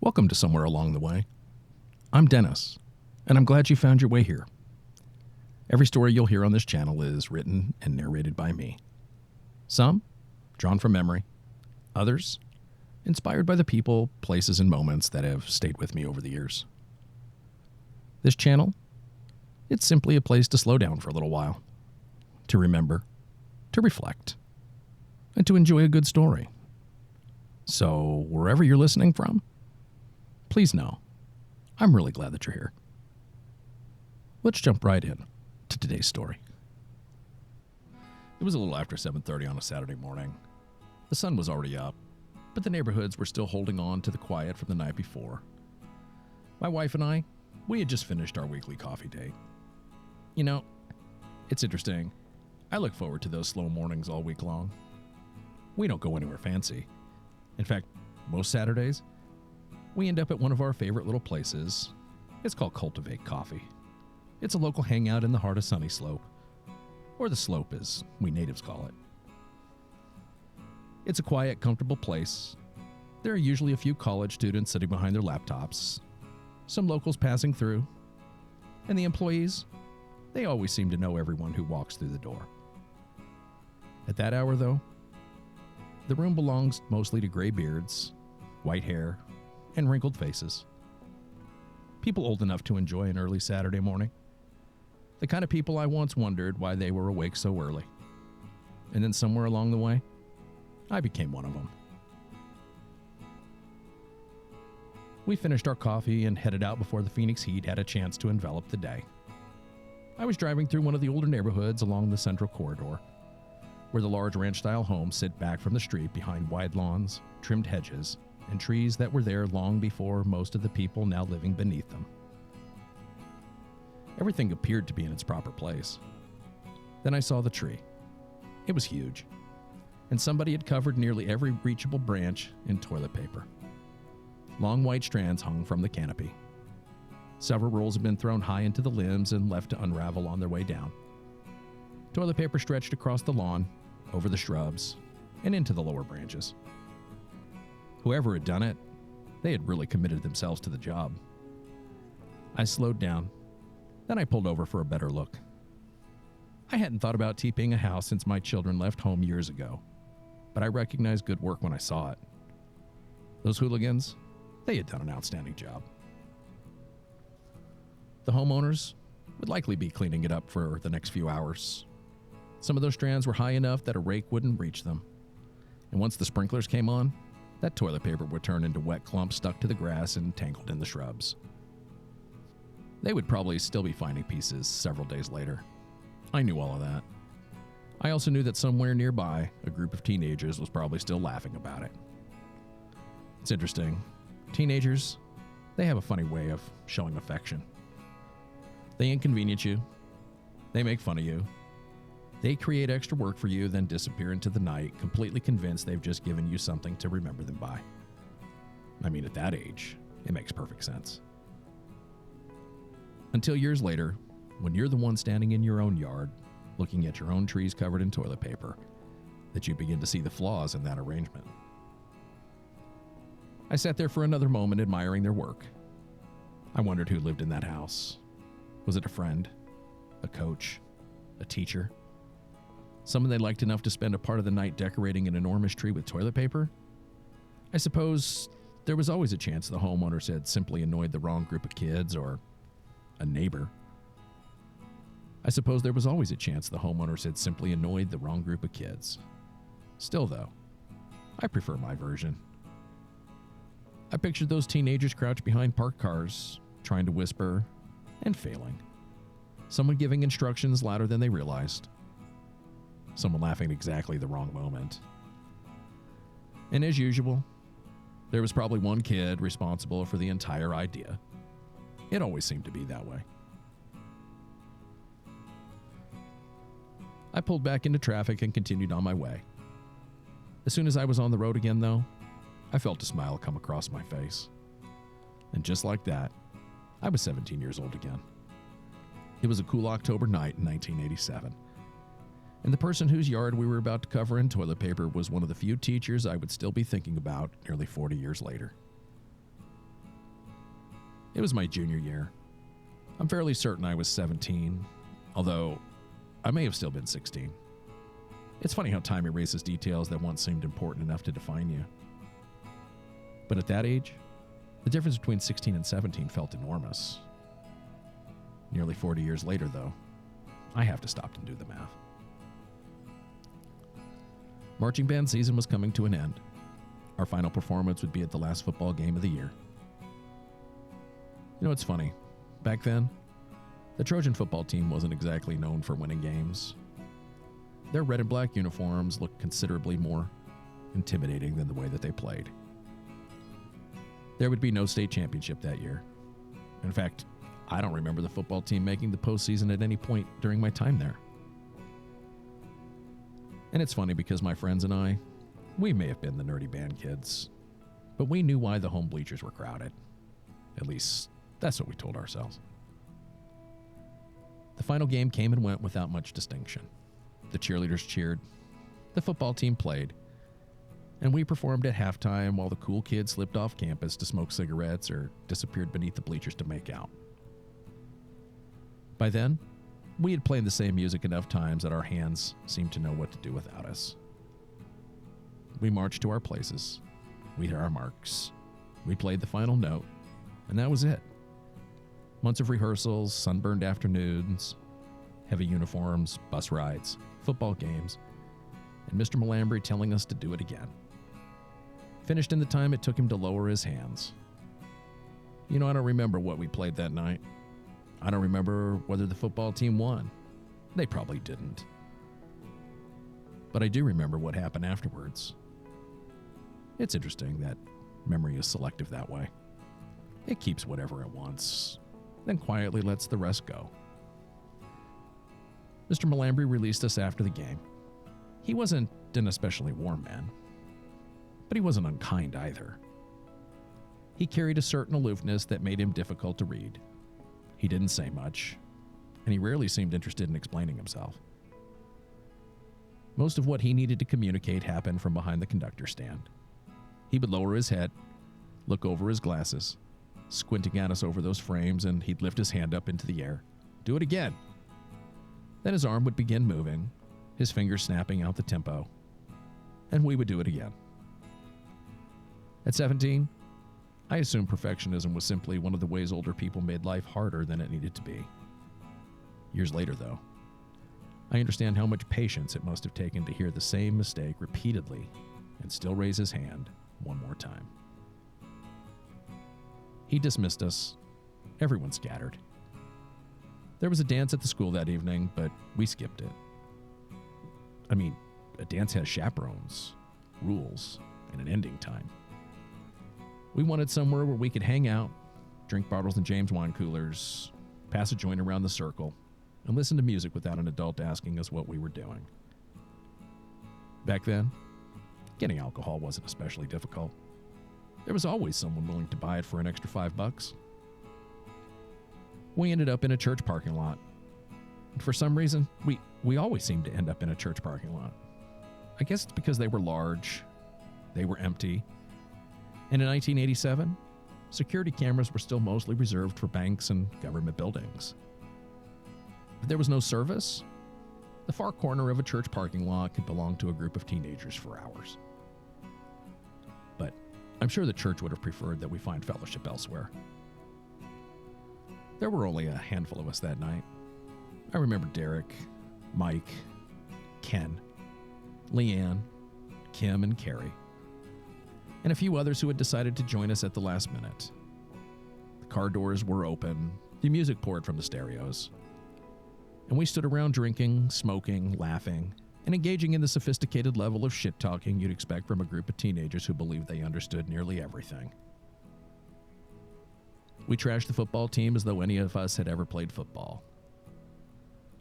Welcome to Somewhere Along the Way. I'm Dennis, and I'm glad you found your way here. Every story you'll hear on this channel is written and narrated by me. Some drawn from memory, others inspired by the people, places, and moments that have stayed with me over the years. This channel, it's simply a place to slow down for a little while, to remember, to reflect, and to enjoy a good story. So, wherever you're listening from, please know, I'm really glad that you're here. Let's jump right in to today's story. It was a little after 7:30 on a Saturday morning. The sun was already up, but the neighborhoods were still holding on to the quiet from the night before. My wife and I, we had just finished our weekly coffee date. You know, it's interesting. I look forward to those slow mornings all week long. We don't go anywhere fancy. In fact, most Saturdays, we end up at one of our favorite little places. It's called Cultivate Coffee. It's a local hangout in the heart of Sunny Slope, or the Slope as we natives call it. It's a quiet, comfortable place. There are usually a few college students sitting behind their laptops, some locals passing through, and the employees, they always seem to know everyone who walks through the door. At that hour, though, the room belongs mostly to gray beards, white hair, and wrinkled faces. People old enough to enjoy an early Saturday morning. The kind of people I once wondered why they were awake so early. And then somewhere along the way, I became one of them. We finished our coffee and headed out before the Phoenix heat had a chance to envelop the day. I was driving through one of the older neighborhoods along the central corridor, where the large ranch-style homes sit back from the street behind wide lawns, trimmed hedges, and trees that were there long before most of the people now living beneath them. Everything appeared to be in its proper place. Then I saw the tree. It was huge, and somebody had covered nearly every reachable branch in toilet paper. Long white strands hung from the canopy. Several rolls had been thrown high into the limbs and left to unravel on their way down. Toilet paper stretched across the lawn, over the shrubs, and into the lower branches. Whoever had done it, they had really committed themselves to the job. I slowed down, then I pulled over for a better look. I hadn't thought about TPing a house since my children left home years ago, but I recognized good work when I saw it. Those hooligans, they had done an outstanding job. The homeowners would likely be cleaning it up for the next few hours. Some of those strands were high enough that a rake wouldn't reach them. And once the sprinklers came on, that toilet paper would turn into wet clumps stuck to the grass and tangled in the shrubs. They would probably still be finding pieces several days later. I knew all of that. I also knew that somewhere nearby, a group of teenagers was probably still laughing about it. It's interesting. Teenagers, they have a funny way of showing affection. They inconvenience you. They make fun of you. They create extra work for you, then disappear into the night, completely convinced they've just given you something to remember them by. I mean, at that age, it makes perfect sense. Until years later, when you're the one standing in your own yard, looking at your own trees covered in toilet paper, that you begin to see the flaws in that arrangement. I sat there for another moment admiring their work. I wondered who lived in that house. Was it a friend? A coach? A teacher? Someone they liked enough to spend a part of the night decorating an enormous tree with toilet paper? I suppose there was always a chance the homeowners had simply annoyed the wrong group of kids or a neighbor. I suppose there was always a chance the homeowners had simply annoyed the wrong group of kids. Still, though, I prefer my version. I pictured those teenagers crouched behind parked cars, trying to whisper and failing. Someone giving instructions louder than they realized. Someone laughing at exactly the wrong moment. And as usual, there was probably one kid responsible for the entire idea. It always seemed to be that way. I pulled back into traffic and continued on my way. As soon as I was on the road again, though, I felt a smile come across my face. And just like that, I was 17 years old again. It was a cool October night in 1987. And the person whose yard we were about to cover in toilet paper was one of the few teachers I would still be thinking about nearly 40 years later. It was my junior year. I'm fairly certain I was 17, although I may have still been 16. It's funny how time erases details that once seemed important enough to define you. But at that age, the difference between 16 and 17 felt enormous. Nearly 40 years later, though, I have to stop and do the math. Marching band season was coming to an end. Our final performance would be at the last football game of the year. You know, it's funny. Back then, the Trojan football team wasn't exactly known for winning games. Their red and black uniforms looked considerably more intimidating than the way that they played. There would be no state championship that year. In fact, I don't remember the football team making the postseason at any point during my time there. And it's funny because my friends and I, we may have been the nerdy band kids, but we knew why the home bleachers were crowded. At least, that's what we told ourselves. The final game came and went without much distinction. The cheerleaders cheered, the football team played, and we performed at halftime while the cool kids slipped off campus to smoke cigarettes or disappeared beneath the bleachers to make out. By then, we had played the same music enough times that our hands seemed to know what to do without us. We marched to our places. We hit our marks. We played the final note, and that was it. Months of rehearsals, sunburned afternoons, heavy uniforms, bus rides, football games, and Mr. Malambry telling us to do it again. Finished in the time it took him to lower his hands. You know, I don't remember what we played that night. I don't remember whether the football team won. They probably didn't. But I do remember what happened afterwards. It's interesting that memory is selective that way. It keeps whatever it wants, then quietly lets the rest go. Mr. Malambry released us after the game. He wasn't an especially warm man, but he wasn't unkind either. He carried a certain aloofness that made him difficult to read. He didn't say much, and he rarely seemed interested in explaining himself. Most of what he needed to communicate happened from behind the conductor stand. He would lower his head, look over his glasses, squinting at us over those frames, and he'd lift his hand up into the air. Do it again. Then his arm would begin moving, his fingers snapping out the tempo, and we would do it again. At 17, I assumed perfectionism was simply one of the ways older people made life harder than it needed to be. Years later, though, I understand how much patience it must have taken to hear the same mistake repeatedly and still raise his hand one more time. He dismissed us. Everyone scattered. There was a dance at the school that evening, but we skipped it. I mean, a dance has chaperones, rules, and an ending time. We wanted somewhere where we could hang out, drink bottles and James wine coolers, pass a joint around the circle, and listen to music without an adult asking us what we were doing. Back then, getting alcohol wasn't especially difficult. There was always someone willing to buy it for an extra $5. We ended up in a church parking lot. And for some reason, we always seemed to end up in a church parking lot. I guess it's because they were large, they were empty, and in 1987, security cameras were still mostly reserved for banks and government buildings. If there was no service, the far corner of a church parking lot could belong to a group of teenagers for hours. But I'm sure the church would have preferred that we find fellowship elsewhere. There were only a handful of us that night. I remember Derek, Mike, Ken, Leanne, Kim, and Carrie, and a few others who had decided to join us at the last minute. The car doors were open, the music poured from the stereos, and we stood around drinking, smoking, laughing, and engaging in the sophisticated level of shit-talking you'd expect from a group of teenagers who believed they understood nearly everything. We trashed the football team as though any of us had ever played football.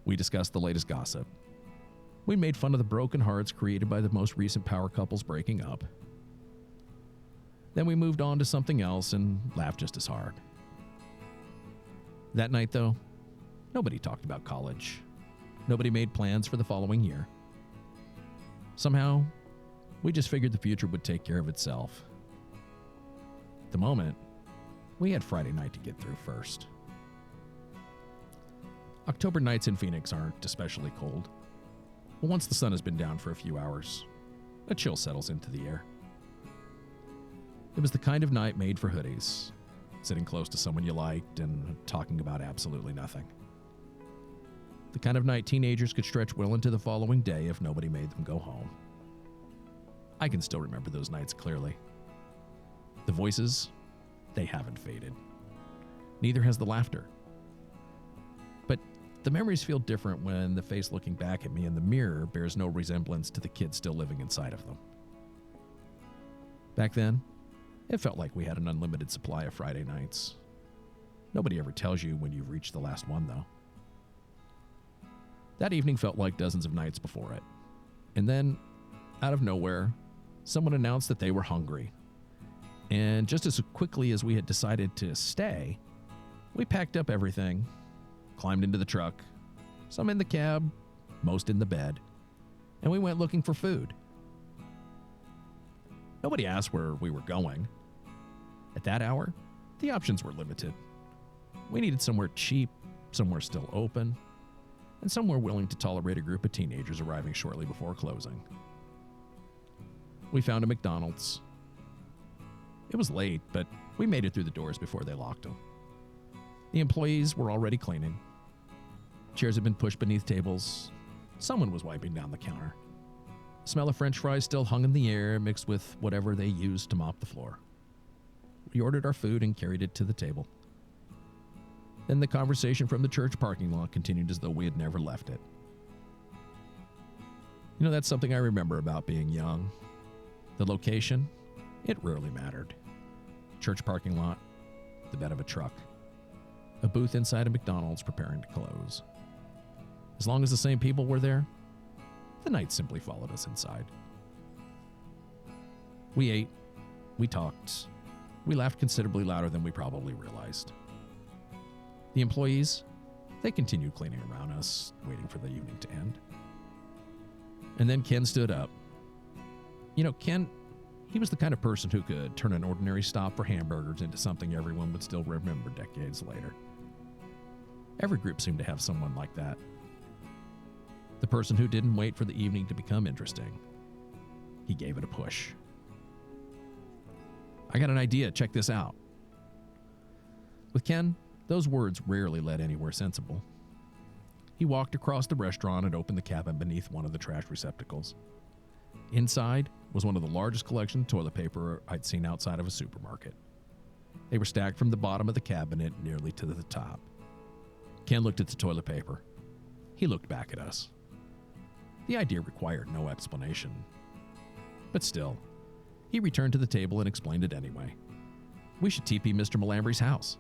We discussed the latest gossip. We made fun of the broken hearts created by the most recent power couples breaking up. Then we moved on to something else and laughed just as hard. That night, though, nobody talked about college. Nobody made plans for the following year. Somehow, we just figured the future would take care of itself. At the moment, We had Friday night to get through first. October nights in Phoenix aren't especially cold, but once the sun has been down for a few hours, a chill settles into the air. It was the kind of night made for hoodies, sitting close to someone you liked and talking about absolutely nothing. The kind of night teenagers could stretch well into the following day if nobody made them go home. I can still remember those nights clearly. The voices, they haven't faded. Neither has the laughter. But the memories feel different when the face looking back at me in the mirror bears no resemblance to the kid still living inside of them. Back then, it felt like we had an unlimited supply of Friday nights. Nobody ever tells you when you've reached the last one, though. That evening felt like dozens of nights before it. And then, out of nowhere, someone announced that they were hungry. And just as quickly as we had decided to stay, we packed up everything, climbed into the truck, some in the cab, most in the bed, and we went looking for food. Nobody asked where we were going. At that hour, the options were limited. We needed somewhere cheap, somewhere still open, and somewhere willing to tolerate a group of teenagers arriving shortly before closing. We found a McDonald's. It was late, but we made it through the doors before they locked them. The employees were already cleaning. Chairs had been pushed beneath tables. Someone was wiping down the counter. The smell of French fries still hung in the air, mixed with whatever they used to mop the floor. We ordered our food and carried it to the table. Then the conversation from the church parking lot continued as though we had never left it. You know, that's something I remember about being young. The location, it rarely mattered. Church parking lot, the bed of a truck, a booth inside a McDonald's preparing to close. As long as the same people were there, the night simply followed us inside. We ate, we talked, we laughed considerably louder than we probably realized. The employees, they continued cleaning around us, waiting for the evening to end. And then Ken stood up. You know, Ken, he was the kind of person who could turn an ordinary stop for hamburgers into something everyone would still remember decades later. Every group seemed to have someone like that. The person who didn't wait for the evening to become interesting. He gave it a push. I got an idea, check this out. With Ken, those words rarely led anywhere sensible. He walked across the restaurant and opened the cabinet beneath one of the trash receptacles. Inside was one of the largest collections of toilet paper I'd seen outside of a supermarket. They were stacked from the bottom of the cabinet nearly to the top. Ken looked at the toilet paper. He looked back at us. The idea required no explanation. But still, he returned to the table and explained it anyway. We should TP Mr. Malambry's house.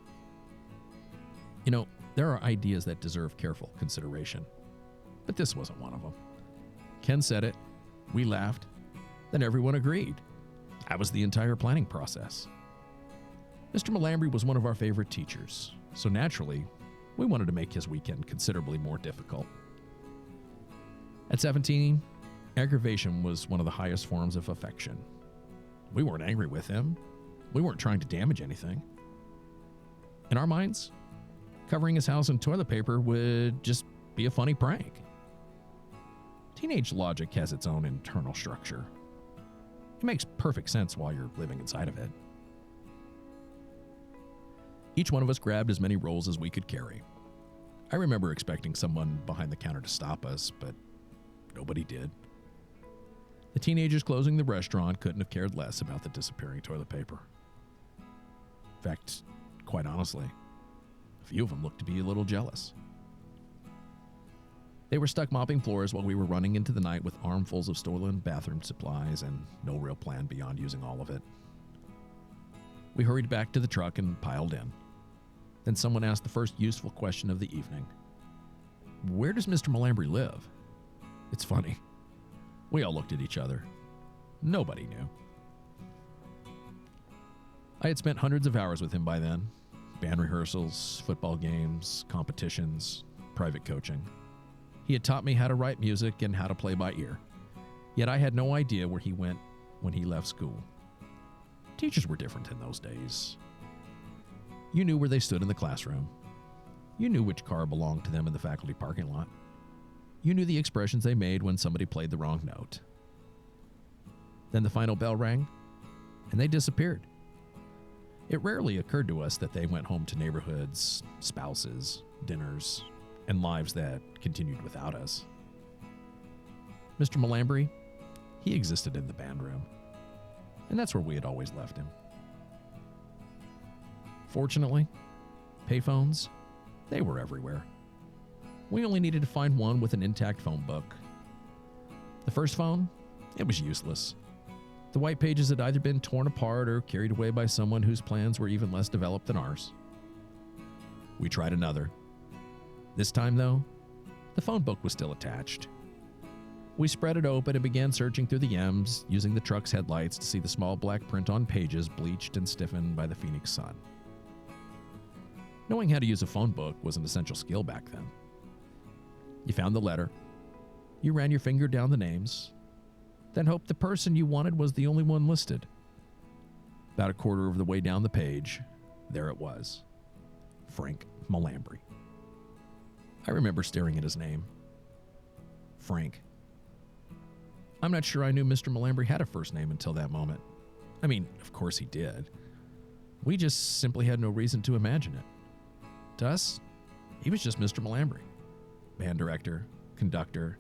You know, there are ideas that deserve careful consideration, but this wasn't one of them. Ken said it, we laughed, then everyone agreed. That was the entire planning process. Mr. Malambry was one of our favorite teachers, so naturally, we wanted to make his weekend considerably more difficult. At 17, aggravation was one of the highest forms of affection. We weren't angry with him. We weren't trying to damage anything. In our minds, covering his house in toilet paper would just be a funny prank. Teenage logic has its own internal structure. It makes perfect sense while you're living inside of it. Each one of us grabbed as many rolls as we could carry. I remember expecting someone behind the counter to stop us, but nobody did. The teenagers closing the restaurant couldn't have cared less about the disappearing toilet paper. In fact, quite honestly, a few of them looked to be a little jealous. They were stuck mopping floors while we were running into the night with armfuls of stolen bathroom supplies and no real plan beyond using all of it. We hurried back to the truck and piled in. Then someone asked the first useful question of the evening. Where does Mr. Malambry live? It's funny. We all looked at each other. Nobody knew. I had spent hundreds of hours with him by then. Band rehearsals, football games, competitions, private coaching. He had taught me how to write music and how to play by ear. Yet I had no idea where he went when he left school. Teachers were different in those days. You knew where they stood in the classroom. You knew which car belonged to them in the faculty parking lot. You knew the expressions they made when somebody played the wrong note. Then the final bell rang, and they disappeared. It rarely occurred to us that they went home to neighborhoods, spouses, dinners, and lives that continued without us. Mr. Melambry, he existed in the band room, and that's where we had always left him. Fortunately, payphones, they were everywhere. We only needed to find one with an intact phone book. The first phone, it was useless. The white pages had either been torn apart or carried away by someone whose plans were even less developed than ours. We tried another. This time, though, the phone book was still attached. We spread it open and began searching through the M's, using the truck's headlights to see the small black print on pages bleached and stiffened by the Phoenix sun. Knowing how to use a phone book was an essential skill back then. You found the letter, you ran your finger down the names, then hoped the person you wanted was the only one listed. About a quarter of the way down the page, there it was. Frank Melambry. I remember staring at his name. Frank. I'm not sure I knew Mr. Melambry had a first name until that moment. I mean, of course he did. We just simply had no reason to imagine it. To us, he was just Mr. Melambry. Band director, conductor,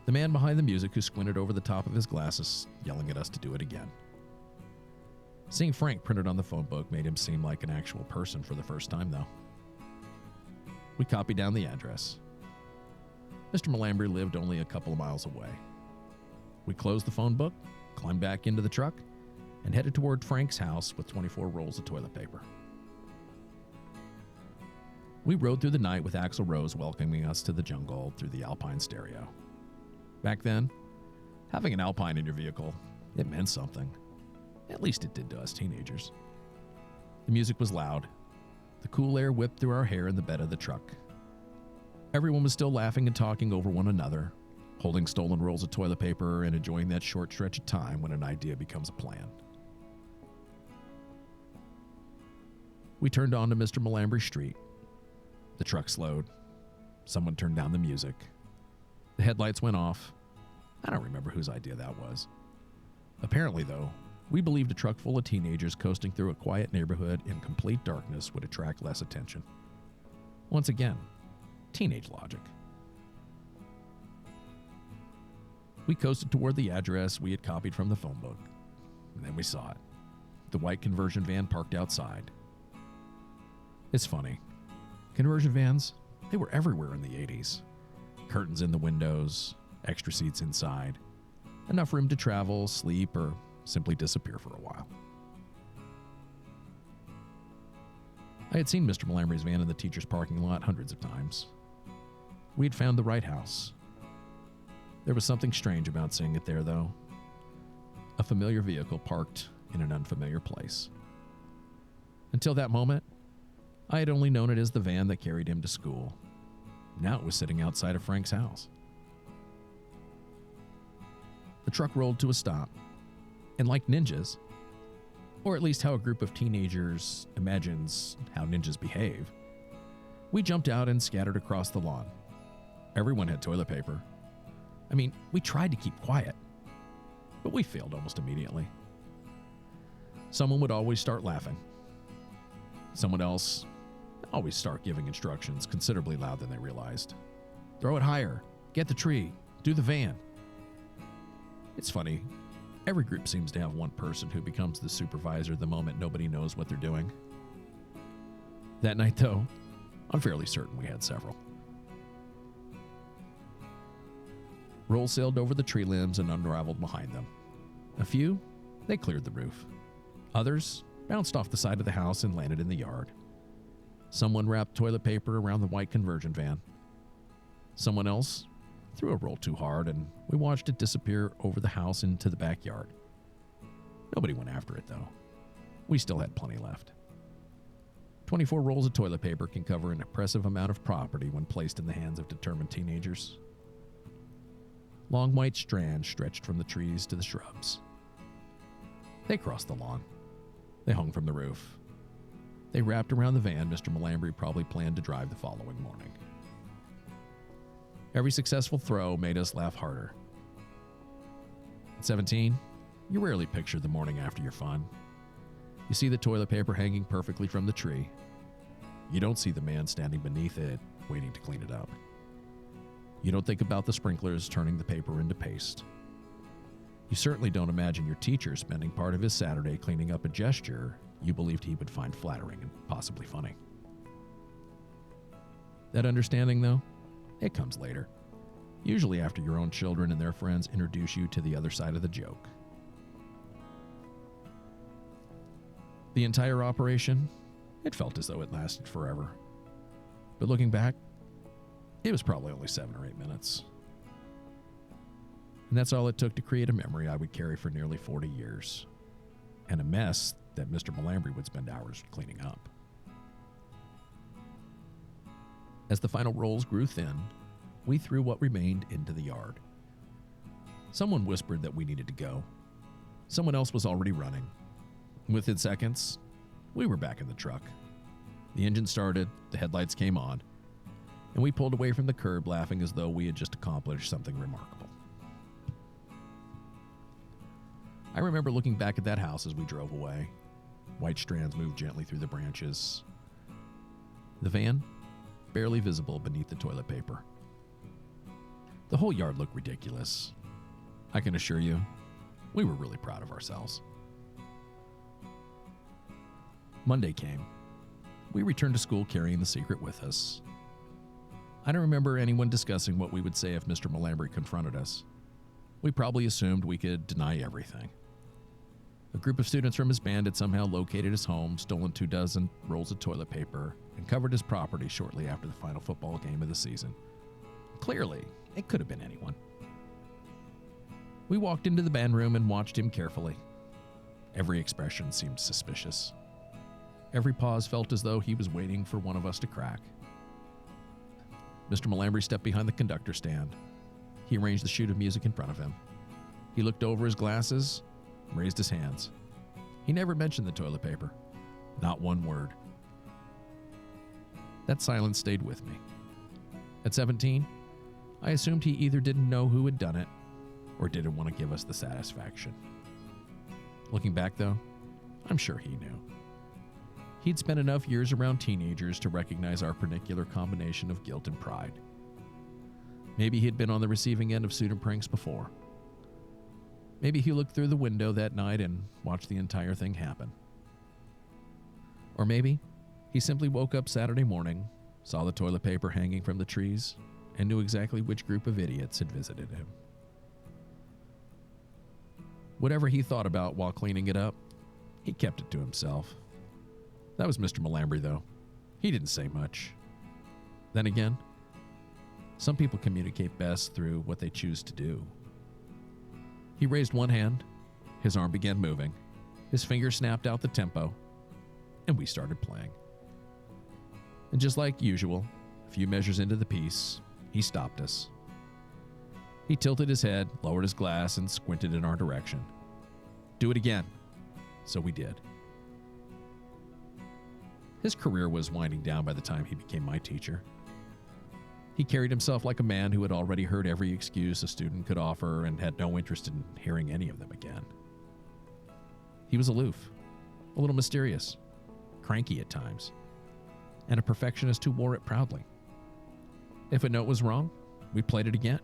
the man behind the music who squinted over the top of his glasses, yelling at us to do it again. Seeing Frank printed on the phone book made him seem like an actual person for the first time, though. We copied down the address. Mr. Melambry lived only a couple of miles away. We closed the phone book, climbed back into the truck, and headed toward Frank's house with 24 rolls of toilet paper. We rode through the night with Axl Rose welcoming us to the jungle through the Alpine stereo. Back then, having an Alpine in your vehicle, it meant something. At least it did to us teenagers. The music was loud. The cool air whipped through our hair in the bed of the truck. Everyone was still laughing and talking over one another, holding stolen rolls of toilet paper and enjoying that short stretch of time when an idea becomes a plan. We turned onto Mr. Melambry Street. The truck slowed. Someone turned down the music. The headlights went off. I don't remember whose idea that was. Apparently, though, we believed a truck full of teenagers coasting through a quiet neighborhood in complete darkness would attract less attention. Once again, teenage logic. We coasted toward the address we had copied from the phone book, and then we saw it. The white conversion van parked outside. It's funny. Conversion vans, they were everywhere in the 80s. Curtains in the windows, extra seats inside, enough room to travel, sleep, or simply disappear for a while. I had seen Mr. Melambry's van in the teacher's parking lot hundreds of times. We had found the right house. There was something strange about seeing it there, though. A familiar vehicle parked in an unfamiliar place. Until that moment, I had only known it as the van that carried him to school. Now it was sitting outside of Frank's house. The truck rolled to a stop, and like ninjas, or at least how a group of teenagers imagines how ninjas behave, we jumped out and scattered across the lawn. Everyone had toilet paper. I mean, we tried to keep quiet, but we failed almost immediately. Someone would always start laughing. Someone else always start giving instructions considerably louder than they realized. Throw it higher, get the tree, do the van. It's funny, every group seems to have one person who becomes the supervisor the moment nobody knows what they're doing. That night, though, I'm fairly certain we had several. Rolls sailed over the tree limbs and unraveled behind them. A few, they cleared the roof. Others bounced off the side of the house and landed in the yard. Someone wrapped toilet paper around the white conversion van. Someone else threw a roll too hard, and we watched it disappear over the house into the backyard. Nobody went after it, though. We still had plenty left. 24 rolls of toilet paper can cover an impressive amount of property when placed in the hands of determined teenagers. Long white strands stretched from the trees to the shrubs. They crossed the lawn. They hung from the roof. they wrapped around the van Mr. Melambry probably planned to drive the following morning. Every successful throw made us laugh harder. At 17, you rarely picture the morning after your fun. You see the toilet paper hanging perfectly from the tree. You don't see the man standing beneath it, waiting to clean it up. You don't think about the sprinklers turning the paper into paste. You certainly don't imagine your teacher spending part of his Saturday cleaning up a gesture you believed he would find flattering and possibly funny. That understanding, though, it comes later. Usually after your own children and their friends introduce you to the other side of the joke. The entire operation, it felt as though it lasted forever. But looking back, it was probably only 7 or 8 minutes. And that's all it took to create a memory I would carry for nearly 40 years. And a mess that Mr. Melambry would spend hours cleaning up. As the final rolls grew thin, we threw what remained into the yard. Someone whispered that we needed to go. Someone else was already running. Within seconds, we were back in the truck. The engine started, the headlights came on, and we pulled away from the curb laughing as though we had just accomplished something remarkable. I remember looking back at that house as we drove away. White strands moved gently through the branches. The van, barely visible beneath the toilet paper. The whole yard looked ridiculous. I can assure you, we were really proud of ourselves. Monday came. We returned to school carrying the secret with us. I don't remember anyone discussing what we would say if Mr. Melambry confronted us. We probably assumed we could deny everything. A group of students from his band had somehow located his home, stolen 24 rolls of toilet paper, and covered his property shortly after the final football game of the season. Clearly, it could have been anyone. We walked into the band room and watched him carefully. Every expression seemed suspicious. Every pause felt as though he was waiting for one of us to crack. Mr. Melambry stepped behind the conductor stand. He arranged the sheet of music in front of him. He looked over his glasses, raised his hands. He never mentioned the toilet paper. Not one word. That silence stayed with me. At 17, I assumed he either didn't know who had done it or didn't want to give us the satisfaction. Looking back, though, I'm sure he knew. He'd spent enough years around teenagers to recognize our particular combination of guilt and pride. Maybe he'd been on the receiving end of student pranks before. Maybe he looked through the window that night and watched the entire thing happen. Or maybe he simply woke up Saturday morning, saw the toilet paper hanging from the trees, and knew exactly which group of idiots had visited him. Whatever he thought about while cleaning it up, he kept it to himself. That was Mr. Melambry, though. He didn't say much. Then again, some people communicate best through what they choose to do. He raised one hand, his arm began moving, his finger snapped out the tempo, and we started playing. And just like usual, a few measures into the piece, he stopped us. He tilted his head, lowered his glass, and squinted in our direction. "Do it again." So we did. His career was winding down by the time he became my teacher. He carried himself like a man who had already heard every excuse a student could offer and had no interest in hearing any of them again. He was aloof, a little mysterious, cranky at times, and a perfectionist who wore it proudly. If a note was wrong, we played it again.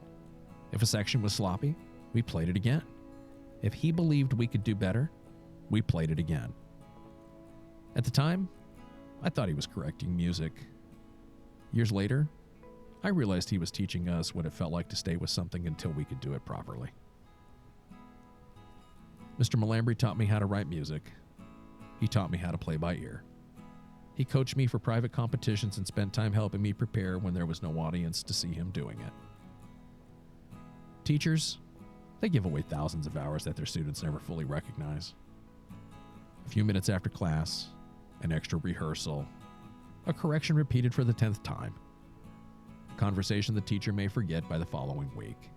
If a section was sloppy, we played it again. If he believed we could do better, we played it again. At the time, I thought he was correcting music. Years later, I realized he was teaching us what it felt like to stay with something until we could do it properly. Mr. Melambry taught me how to write music. He taught me how to play by ear. He coached me for private competitions and spent time helping me prepare when there was no audience to see him doing it. Teachers, they give away thousands of hours that their students never fully recognize. A few minutes after class, an extra rehearsal, a correction repeated for the 10th time, a conversation the teacher may forget by the following week,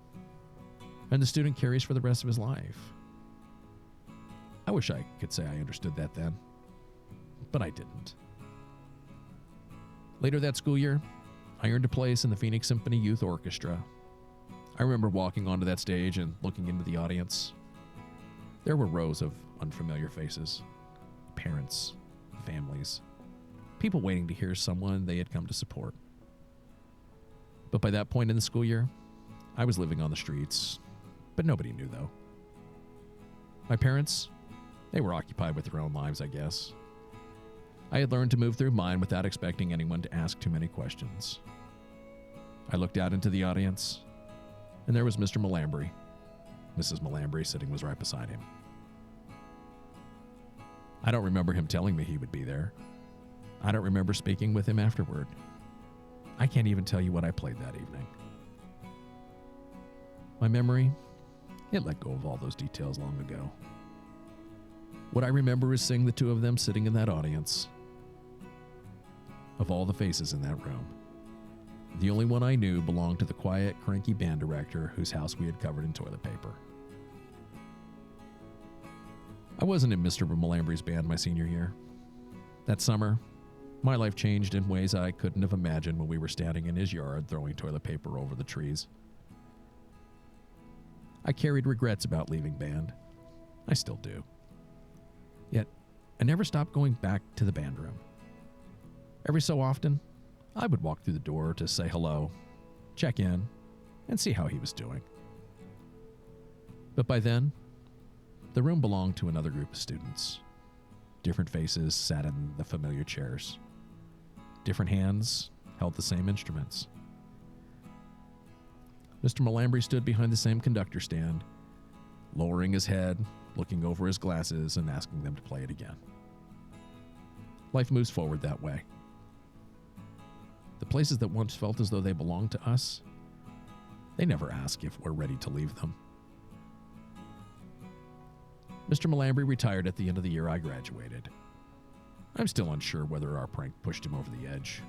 and the student carries for the rest of his life. I wish I could say I understood that then, but I didn't. Later that school year, I earned a place in the Phoenix Symphony Youth Orchestra. I remember walking onto that stage and looking into the audience. There were rows of unfamiliar faces, parents, families, people waiting to hear someone they had come to support. But by that point in the school year, I was living on the streets, but nobody knew though. My parents, they were occupied with their own lives, I guess. I had learned to move through mine without expecting anyone to ask too many questions. I looked out into the audience, and there was Mr. Melambry. Mrs. Melambry sitting was right beside him. I don't remember him telling me he would be there. I don't remember speaking with him afterward. I can't even tell you what I played that evening. My memory, it let go of all those details long ago. What I remember is seeing the two of them sitting in that audience. Of all the faces in that room, the only one I knew belonged to the quiet, cranky band director whose house we had covered in toilet paper. I wasn't in Mr. Melambry's band my senior year. That summer, my life changed in ways I couldn't have imagined when we were standing in his yard throwing toilet paper over the trees. I carried regrets about leaving band. I still do. Yet, I never stopped going back to the band room. Every so often, I would walk through the door to say hello, check in, and see how he was doing. But by then, the room belonged to another group of students. Different faces sat in the familiar chairs. Different hands held the same instruments. Mr. Melambry stood behind the same conductor stand, lowering his head, looking over his glasses, and asking them to play it again. Life moves forward that way. The places that once felt as though they belonged to us, they never ask if we're ready to leave them. Mr. Melambry retired at the end of the year I graduated. I'm still unsure whether our prank pushed him over the edge,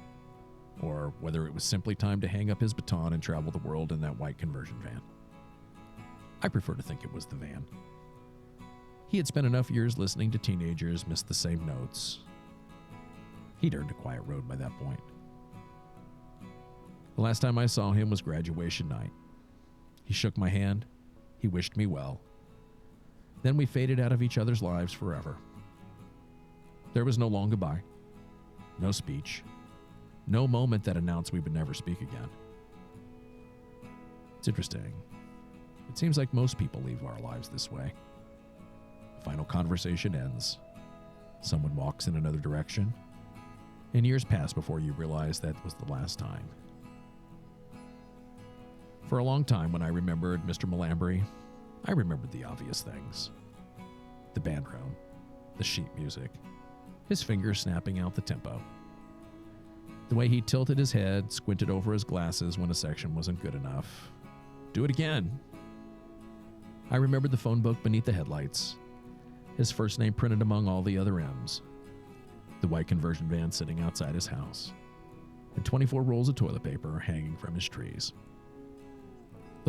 or whether it was simply time to hang up his baton and travel the world in that white conversion van. I prefer to think it was the van. He had spent enough years listening to teenagers miss the same notes. He'd earned a quiet road by that point. The last time I saw him was graduation night. He shook my hand. He wished me well. Then we faded out of each other's lives forever. There was no long goodbye, no speech, no moment that announced we would never speak again. It's interesting. It seems like most people leave our lives this way. The final conversation ends. Someone walks in another direction, and years pass before you realize that was the last time. For a long time, when I remembered Mr. Melambry, I remembered the obvious things. The band room, the sheet music, his fingers snapping out the tempo. The way he tilted his head, squinted over his glasses when a section wasn't good enough. Do it again. I remembered the phone book beneath the headlights, his first name printed among all the other M's, the white conversion van sitting outside his house, and 24 rolls of toilet paper hanging from his trees.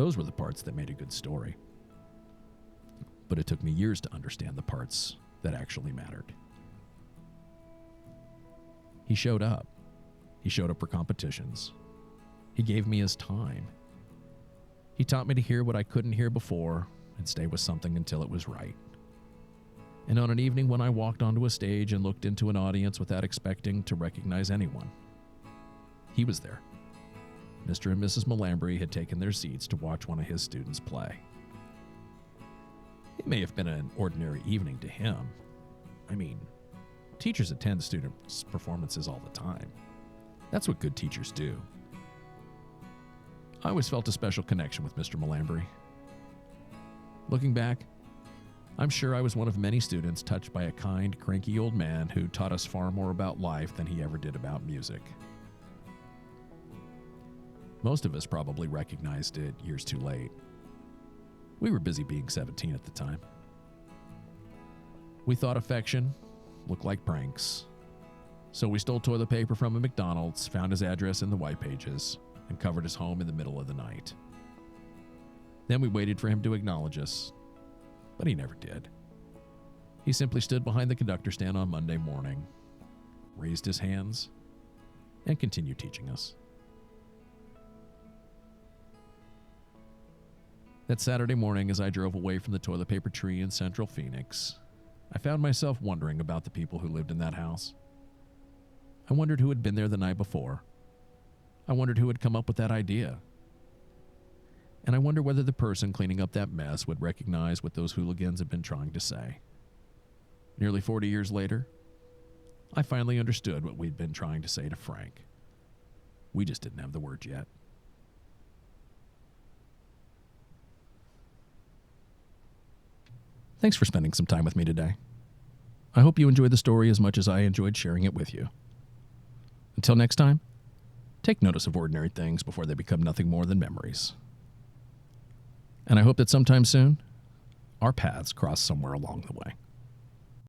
Those were the parts that made a good story. But it took me years to understand the parts that actually mattered. He showed up. He showed up for competitions. He gave me his time. He taught me to hear what I couldn't hear before and stay with something until it was right. And on an evening when I walked onto a stage and looked into an audience without expecting to recognize anyone, he was there. Mr. and Mrs. Melambry had taken their seats to watch one of his students play. It may have been an ordinary evening to him. I mean, teachers attend students' performances all the time. That's what good teachers do. I always felt a special connection with Mr. Melambry. Looking back, I'm sure I was one of many students touched by a kind, cranky old man who taught us far more about life than he ever did about music. Most of us probably recognized it years too late. We were busy being 17 at the time. We thought affection looked like pranks. So we stole toilet paper from a McDonald's, found his address in the white pages, and covered his home in the middle of the night. Then we waited for him to acknowledge us, but he never did. He simply stood behind the conductor stand on Monday morning, raised his hands, and continue teaching us. That Saturday morning, as I drove away from the toilet paper tree in central Phoenix, I found myself wondering about the people who lived in that house. I wondered who had been there the night before. I wondered who had come up with that idea. And I wonder whether the person cleaning up that mess would recognize what those hooligans had been trying to say. Nearly 40 years later, I finally understood what we'd been trying to say to Frank. We just didn't have the words yet. Thanks for spending some time with me today. I hope you enjoyed the story as much as I enjoyed sharing it with you. Until next time, take notice of ordinary things before they become nothing more than memories. And I hope that sometime soon, our paths cross somewhere along the way.